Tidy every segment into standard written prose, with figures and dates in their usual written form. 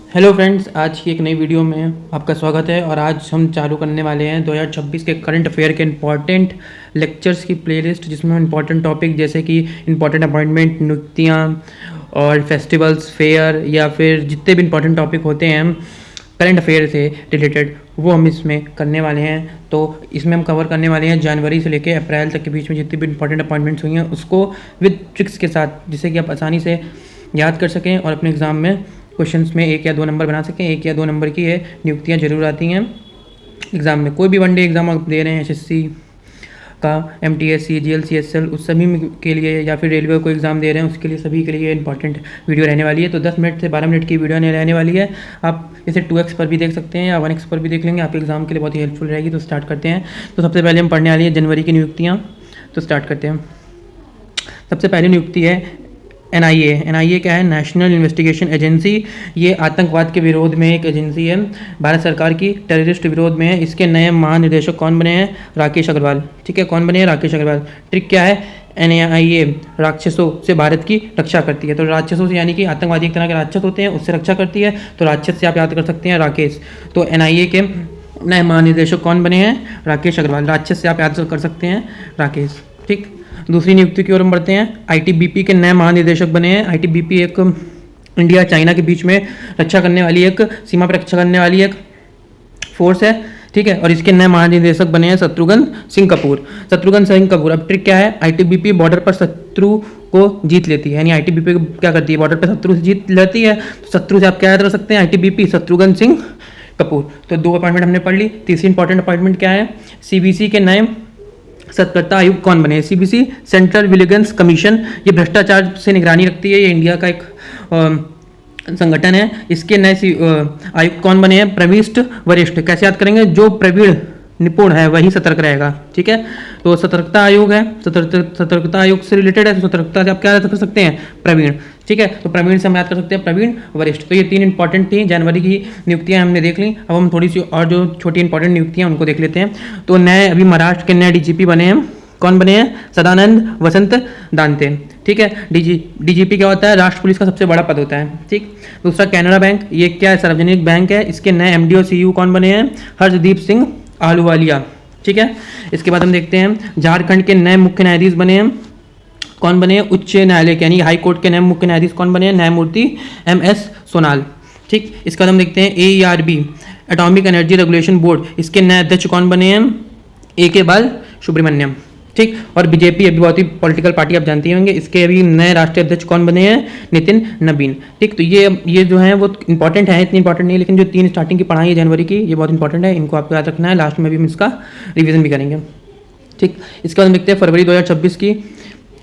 Hello friends, आज की एक नई वीडियो में आपका स्वागत है। और आज हम चालू करने वाले हैं 2026 के करंट अफेयर के इम्पॉर्टेंट लेक्चर्स की प्लेलिस्ट, जिसमें हम इम्पॉर्टेंट टॉपिक जैसे कि इम्पॉर्टेंट अपॉइंटमेंट, नियुक्तियाँ और फेस्टिवल्स, फेयर या फिर जितने भी इम्पॉर्टेंट टॉपिक होते हैं करंट अफेयर से रिलेटेड, वो हम इसमें करने वाले हैं। तो इसमें हम कवर करने वाले हैं जनवरी से लेकर अप्रैल तक के बीच में जितनी भी इम्पॉर्टेंट अपॉइंटमेंट्स हुई हैं उसको विद ट्रिक्स के साथ, जिससे कि आप आसानी से याद कर सकें और अपने एग्ज़ाम में क्वेश्चंस में 1 या 2 नंबर बना सकें। 1 या 2 नंबर की ये नियुक्तियाँ जरूर आती हैं एग्ज़ाम में। कोई भी वनडे एग्ज़ाम आप दे रहे हैं, एसएससी का, MTS, CGL, CSL, उस सभी के लिए, या फिर रेलवे को एग्ज़ाम दे रहे हैं उसके लिए, सभी के लिए इंपॉर्टेंट वीडियो रहने वाली है। तो 10 मिनट से 12 मिनट की वीडियो रहने वाली है। आप इसे 2x पर भी देख सकते हैं या 1x पर भी देख लेंगे, आपके एग्ज़ाम के लिए बहुत ही हेल्पफुल रहेगी। तो स्टार्ट करते हैं। तो सबसे पहले हम पढ़ने वाली है जनवरी की नियुक्तियाँ। तो स्टार्ट करते हैं। सबसे पहली नियुक्ति है NIA क्या है? National investigation agency. ये आतंकवाद के विरोध में एक एजेंसी है, भारत सरकार की, टेररिस्ट विरोध में है। इसके नए महानिदेशक कौन बने हैं? राकेश अग्रवाल। ठीक है, कौन बने हैं? राकेश अग्रवाल। ट्रिक क्या है? NIA राक्षसों से भारत की रक्षा करती है। तो राक्षसों से यानी कि आतंकवादी एक तरह के राक्षस होते हैं, उससे रक्षा करती है। तो राक्षस से आप याद कर सकते हैं राकेश। तो NIA के नए महानिदेशक कौन बने हैं? राकेश अग्रवाल। राक्षस से आप याद कर सकते हैं राकेश। ठीक, दूसरी नियुक्ति की ओर हम बढ़ते हैं। ITBP के नए महानिदेशक बने हैं। ITBP एक इंडिया चाइना के बीच में रक्षा करने वाली, एक सीमा पर रक्षा करने वाली एक फोर्स है। ठीक है, और इसके नए महानिदेशक बने हैं शत्रुघ्न सिंह कपूर। शत्रुघ्न सिंह कपूर। अब ट्रिक क्या है? ITBP बॉर्डर पर शत्रु को जीत लेती है, यानी ITBP क्या करती है? बॉर्डर पर शत्रु से जीत लेती है। शत्रु से आप क्या याद रख सकते हैं? ITBP शत्रुघ्न सिंह कपूर। तो 2 अपॉइंटमेंट हमने पढ़ ली। तीसरी इंपॉर्टेंट अपॉइंटमेंट क्या है? CBC के नए सतर्कता आयुक्त कौन बने? CBC central vigilance commission. ये भ्रष्टाचार से निगरानी रखती है, ये इंडिया का एक संगठन है। इसके नए आयुक्त कौन बने हैं? प्रविष्ट वरिष्ठ। कैसे याद करेंगे? जो प्रवीण निपुण है वही सतर्क रहेगा। ठीक है, तो सतर्कता आयोग है, सतर्कता आयोग से रिलेटेड है। तो सतर्कता से आप क्या याद कर सकते हैं? प्रवीण। ठीक है, तो प्रवीण से हम याद कर सकते हैं प्रवीण वरिष्ठ। तो ये 3 इंपॉर्टेंट थी जनवरी की नियुक्तियां हमने देख ली। अब हम थोड़ी सी और जो छोटी इंपॉर्टेंट नियुक्तियां उनको देख लेते हैं। तो नए अभी महाराष्ट्र के नए DGP बने हैं। कौन बने हैं? सदानंद वसंत दांते। ठीक है, DGP क्या होता है? राष्ट्र पुलिस का सबसे बड़ा पद होता है। ठीक, दूसरा कैनरा बैंक, ये क्या है? सार्वजनिक बैंक है। इसके नए MD और CEO कौन बने हैं? हर्षदीप सिंह आहलूवालिया। ठीक है, इसके बाद हम देखते हैं झारखंड के नए मुख्य न्यायाधीश बने हैं। कौन बने हैं? उच्च न्यायालय के यानी हाई कोर्ट के नए मुख्य न्यायाधीश कौन बने हैं? न्यायमूर्ति MS सोनाल। ठीक, इसके बाद हम देखते हैं AERB atomic energy regulation board. इसके नए अध्यक्ष कौन बने हैं? AK बाल सुब्रमण्यम। ठीक, और BJP अभी बहुत ही पॉलिटिकल पार्टी आप जानती होंगे। इसके अभी नए राष्ट्रीय अध्यक्ष कौन बने हैं? नितिन नवीन। ठीक, तो ये जो है वो इंपॉर्टेंट है, इतनी इंपॉर्टेंट नहीं, लेकिन जो 3 स्टार्टिंग की पढ़ाई है जनवरी की, ये बहुत इंपॉर्टेंट है, इनको आपको याद रखना है। लास्ट में भी हम इसका रिविजन भी करेंगे। ठीक, इसके बाद हम देखते हैं फरवरी 2026 की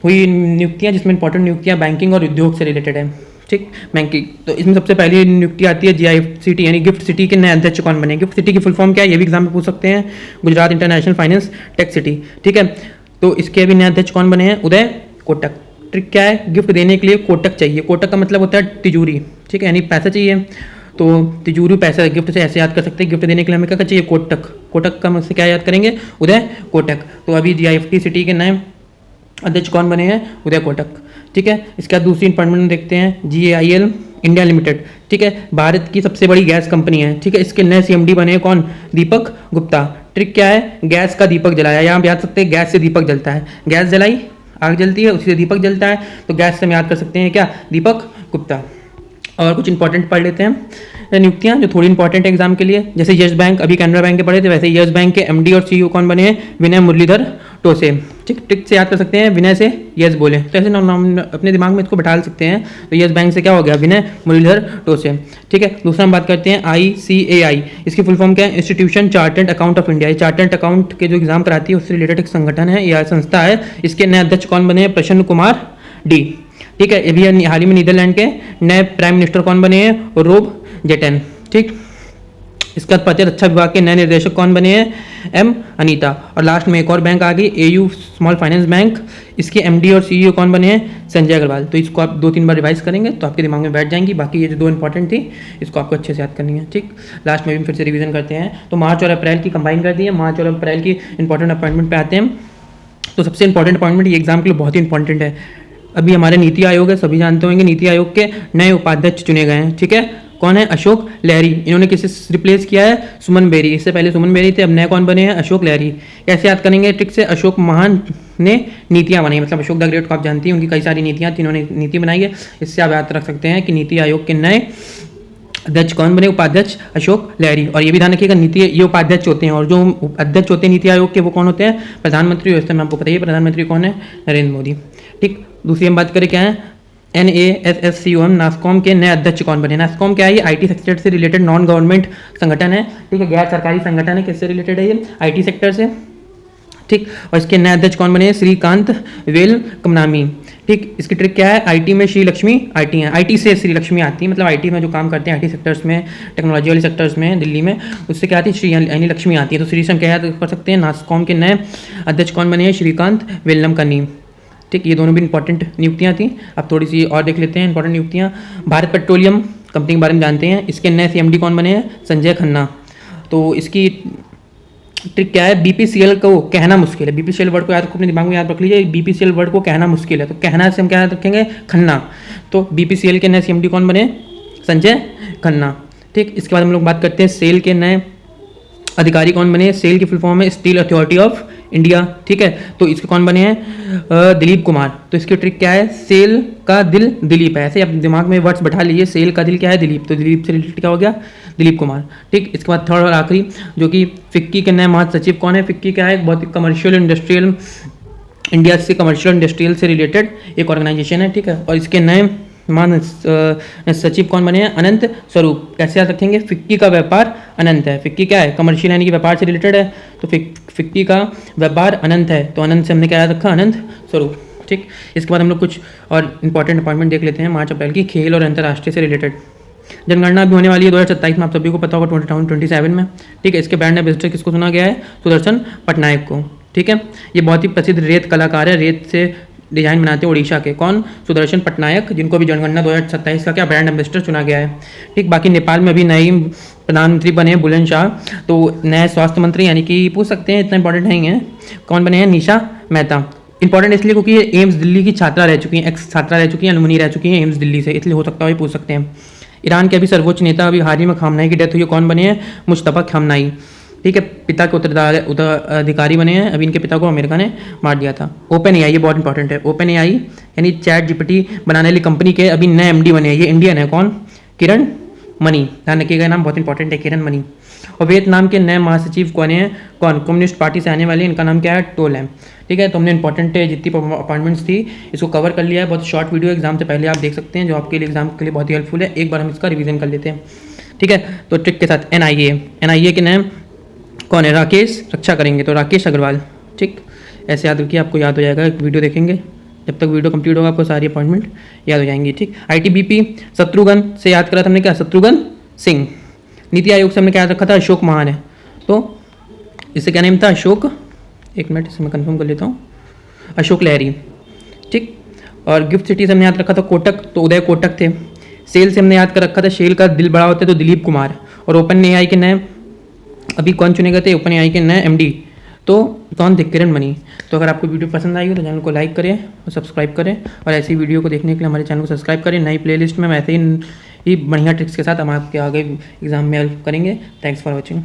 हुई नियुक्तियाँ, जिसमें इंपॉर्टेंट नियुक्तियाँ बैंकिंग और उद्योग से रिलेटेड है। ठीक, बैंकिंग, तो इसमें सबसे पहली नियुक्ति आती है GIFT यानी गिफ्ट सिटी के नए अध्यक्ष कौन बने? गिफ्ट सिटी की फुल फॉर्म क्या है? ये भी एग्जाम में पूछ सकते हैं। Gujarat international finance tech city. ठीक है, तो इसके अभी नए अध्यक्ष कौन बने हैं? उदय कोटक। ट्रिक क्या है? गिफ्ट देने के लिए कोटक चाहिए। कोटक का मतलब होता है तिजोरी। ठीक है, यानी पैसा चाहिए, तो तिजोरी पैसा, गिफ्ट से ऐसे याद कर सकते हैं। गिफ्ट देने के लिए हमें क्या चाहिए? कोटक। कोटक का मुझसे क्या याद करेंगे? उदय कोटक। तो अभी GIFT सिटी के नए अध्यक्ष कौन बने हैं? उदय कोटक। ठीक है, इसके बाद दूसरी अपॉइंटमेंट देखते हैं GAIL इंडिया लिमिटेड। ठीक है, भारत की सबसे बड़ी गैस कंपनी है। ठीक है, इसके नए CMD बने हैं कौन? दीपक गुप्ता। ट्रिक क्या है? गैस का दीपक जलाया। यहाँ आप याद सकते हैं गैस से दीपक जलता है। गैस जलाई, आग जलती है, उसी से दीपक जलता है। तो गैस से हम याद कर सकते हैं क्या? दीपक गुप्ता। और कुछ इंपॉर्टेंट पढ़ लेते हैं नियुक्तियाँ जो थोड़ी इंपॉर्टेंट है एग्जाम के लिए। जैसे यस बैंक, अभी कैनरा बैंक के पढ़े थे, वैसे यस बैंक के MD और CEO कौन बने हैं? विनय मुरलीधर टोसे। ठीक, ट्रिक से याद कर सकते हैं विनय से यस बोले, तो ऐसे नाम अपने दिमाग में इसको बैठा सकते हैं। तो यस बैंक से क्या हो गया? विनय मुरलीधर टोसे। ठीक है, दूसरा हम बात करते हैं ICAI। इसकी फुल फॉर्म क्या है? Institution chartered account of India. ये चार्टर्ड अकाउंट के जो एग्जाम कराती है उससे रिलेटेड एक संगठन है या संस्था है। इसके नए अध्यक्ष कौन बने हैं? प्रसन्न कुमार D। ठीक है, अभी हाल ही में नीदरलैंड के नए प्राइम मिनिस्टर कौन बने हैं? रोब जेटन। ठीक, इसके बाद पते रक्षा विभाग के नए निर्देशक कौन बने हैं? M अनीता। और लास्ट में एक और बैंक आ गई, AU स्मॉल फाइनेंस बैंक। इसके MD और CEO कौन बने हैं? संजय अग्रवाल। तो इसको आप 2-3 बार रिवाइज करेंगे तो आपके दिमाग में बैठ जाएंगी। बाकी ये जो 2 इंपॉर्टेंट थी इसको आपको अच्छे से याद करनी है। ठीक, लास्ट में भी फिर से रिविजन करते हैं। तो मार्च और अप्रैल की कंबाइन कर दी है। मार्च और अप्रैल की इंपॉर्टेंट अपॉइंटमेंट पे आते हैं। तो सबसे इंपॉर्टेंट अपॉइंटमेंट ये एग्जाम के लिए बहुत ही इंपॉर्टेंट है। अभी हमारे नीति आयोग है, सभी जानते होंगे, नीति आयोग के नए उपाध्यक्ष चुने गए हैं। ठीक है, कौन है? अशोक लहरी। इन्होंने किसे रिप्लेस किया है? सुमन बेरी। इससे पहले सुमन बेरी थे, अब नए कौन बने हैं? अशोक लहरी। कैसे याद करेंगे ट्रिक से? अशोक महान ने नीतियाँ बनाई, मतलब अशोक द ग्रेट को आप जानती हैं, उनकी कई सारी नीतियाँ थी, इन्होंने नीति बनाई है। इससे आप याद रख सकते हैं कि नीति आयोग के नए अध्यक्ष कौन बने? उपाध्यक्ष अशोक लहरी। और ये भी ध्यान रखिएगा, नीति ये उपाध्यक्ष होते हैं और जो अध्यक्ष होते हैं नीति आयोग के वो कौन होते हैं? प्रधानमंत्री। व्यवस्था में आपको पता ही है प्रधानमंत्री कौन है? नरेंद्र मोदी। ठीक, दूसरी हम बात करें क्या है? NASSCOM नास्कॉम के नए अध्यक्ष कौन बने? नास्कॉम क्या है? ये IT सेक्टर से रिलेटेड नॉन गवर्नमेंट संगठन है। ठीक है, गैर सरकारी संगठन है। किससे रिलेटेड है ये? IT सेक्टर से। ठीक, और इसके नए अध्यक्ष कौन बने? श्रीकांत वेलकमनामी। ठीक, इसकी ट्रिक क्या है? IT में श्री लक्ष्मी, IT है, IT से श्री लक्ष्मी आती है, मतलब IT में जो काम करते हैं IT सेक्टर्स में, टेक्नोलॉजी वाले सेक्टर्स में दिल्ली में, उससे क्या आती है? श्री यानी लक्ष्मी आती है। तो श्री से हम क्या याद कर सकते हैं? नास्कॉम के नए अध्यक्ष कौन बने हैं? श्रीकांत वेलकमनामी। ठीक, ये दोनों भी इंपॉर्टेंट नियुक्तियाँ थी। अब थोड़ी सी और देख लेते हैं इंपॉर्टेंट नियुक्तियाँ। भारत पेट्रोलियम कंपनी के बारे में जानते हैं, इसके नए CMD कौन बने हैं? संजय खन्ना। तो इसकी ट्रिक क्या है? BPCL को कहना मुश्किल है। BPCL वर्ड को याद अपने दिमाग में याद रख लीजिए, BPCL वर्ड को कहना मुश्किल है, तो कहना से हम क्या याद रखेंगे? खन्ना। तो BPCL के नए CMD कौन बने? संजय खन्ना। ठीक, इसके बाद हम लोग बात करते हैं सेल के नए अधिकारी कौन बने? सेल की फुल फॉर्म है स्टील अथॉरिटी ऑफ इंडिया। ठीक है, तो इसके कौन बने हैं? दिलीप कुमार। तो इसकी ट्रिक क्या है? सेल का दिल दिलीप है, ऐसे आप दिमाग में वर्ड्स बैठा लीजिए। सेल का दिल क्या है? दिलीप। तो दिलीप से रिलेटेड क्या हो गया? दिलीप कुमार। ठीक, इसके बाद थर्ड और आखिरी जो कि फिक्की के नए महासचिव कौन है? फिक्की क्या है? बहुत ही कमर्शियल इंडस्ट्रियल, इंडिया से कमर्शियल इंडस्ट्रियल से रिलेटेड एक ऑर्गेनाइजेशन है। ठीक है, और इसके नए मान सचिव कौन बने हैं? अनंत स्वरूप। कैसे याद रखेंगे? फिक्की का व्यापार अनंत है। फिक्की क्या है? कमर्शियल यानी कि व्यापार से रिलेटेड है, तो फिक्की का व्यापार अनंत है, तो अनंत से हमने क्या याद रखा? अनंत स्वरूप। ठीक, इसके बाद हम लोग कुछ और इंपॉर्टेंट अपॉइंटमेंट देख लेते हैं मार्च अप्रैल की, खेल और अंतर्राष्ट्रीय से रिलेटेड। जनगणना भी होने वाली है 2027 में, आप सभी को पता होगा 2027 में। ठीक है, इसके ब्रांड एम्बेसडर किसको चुना गया है? सुदर्शन पटनायक को। ठीक है, ये बहुत ही प्रसिद्ध रेत कलाकार है, रेत से डिजाइन बनाते हैं उड़ीसा के। कौन? सुदर्शन पटनायक, जिनको भी जनगणना 2027 का क्या ब्रांड एम्बेसडर चुना गया है। ठीक, बाकी नेपाल में अभी नई प्रधानमंत्री बने हैं बुलंद शाह, तो नए स्वास्थ्य मंत्री यानी कि पूछ सकते हैं, इतना इंपॉर्टेंट नहीं है। कौन बने हैं? निशा मेहता। इंपॉर्टेंट इसलिए क्योंकि ये एम्स दिल्ली की छात्रा रह चुकी हैं, एक्स छात्रा रह चुकी हैं, अलुमनी रह चुकी हैं एम्स दिल्ली से, इसलिए हो सकता है पूछ सकते हैं। ईरान के अभी सर्वोच्च नेता अभी हाल ही में खामनाई की डेथ हुई है, कौन बने हैं? मुश्तबा खामनाई। ठीक है, पिता के उत्तराधिकारी बने हैं, अभी इनके पिता को अमेरिका ने मार दिया था। OpenAI, ये बहुत इंपॉर्टेंट है। OpenAI यानी ChatGPT बनाने वाली कंपनी के अभी नए MD बने हैं, ये इंडियन है। कौन? किरण मनी। ध्यान रखिएगा, नाम बहुत इंपॉर्टेंट है, किरण मनी। और वियतनाम के नए महासचिव कौन हैं? कौन? कम्युनिस्ट पार्टी से आने वाले, इनका नाम क्या है? टोल है। ठीक है, तो हमने इंपॉर्टेंट जितनी अपॉइंटमेंट्स थी इसको कवर कर लिया है। बहुत शॉर्ट वीडियो, एग्जाम से पहले आप देख सकते हैं, जो आपके लिए एग्जाम के लिए बहुत ही हेल्पफुल है। एक बार हम इसका रिवीजन कर लेते हैं। ठीक है, तो ट्रिक के साथ NIA के नए कौन है? राकेश, रक्षा करेंगे तो राकेश अग्रवाल। ठीक, ऐसे याद रखिए, आपको याद हो जाएगा। वीडियो देखेंगे, जब तक वीडियो कंप्लीट होगा आपको सारी अपॉइंटमेंट याद हो जाएंगी। ठीक, ITBP शत्रुघ्न से याद करा था हमने, क्या? शत्रुघ्न सिंह। नीति आयोग से हमने क्या याद रखा था? अशोक महान है, तो इससे क्या नेम था? अशोक, एक मिनट इसे मैं कंफर्म कर लेता हूँ, अशोक लहरी। ठीक, और गिफ्ट सिटी से हमने याद रखा था कोटक, तो उदय कोटक थे। सेल से हमने याद कर रखा था शेल का दिल बड़ा होता है, तो दिलीप कुमार। और OpenAI के नए अभी कौन चुने गए थे? OpenAI के नए MD, तो कौन थे? किरण मनी। तो अगर आपको वीडियो पसंद आई हो तो चैनल को लाइक करें और सब्सक्राइब करें, और ऐसी वीडियो को देखने के लिए हमारे चैनल को सब्सक्राइब करें। नई प्लेलिस्ट में हम ऐसे ही बढ़िया ट्रिक्स के साथ हम आपके आगे एग्जाम में हेल्प करेंगे। Thanks for watching.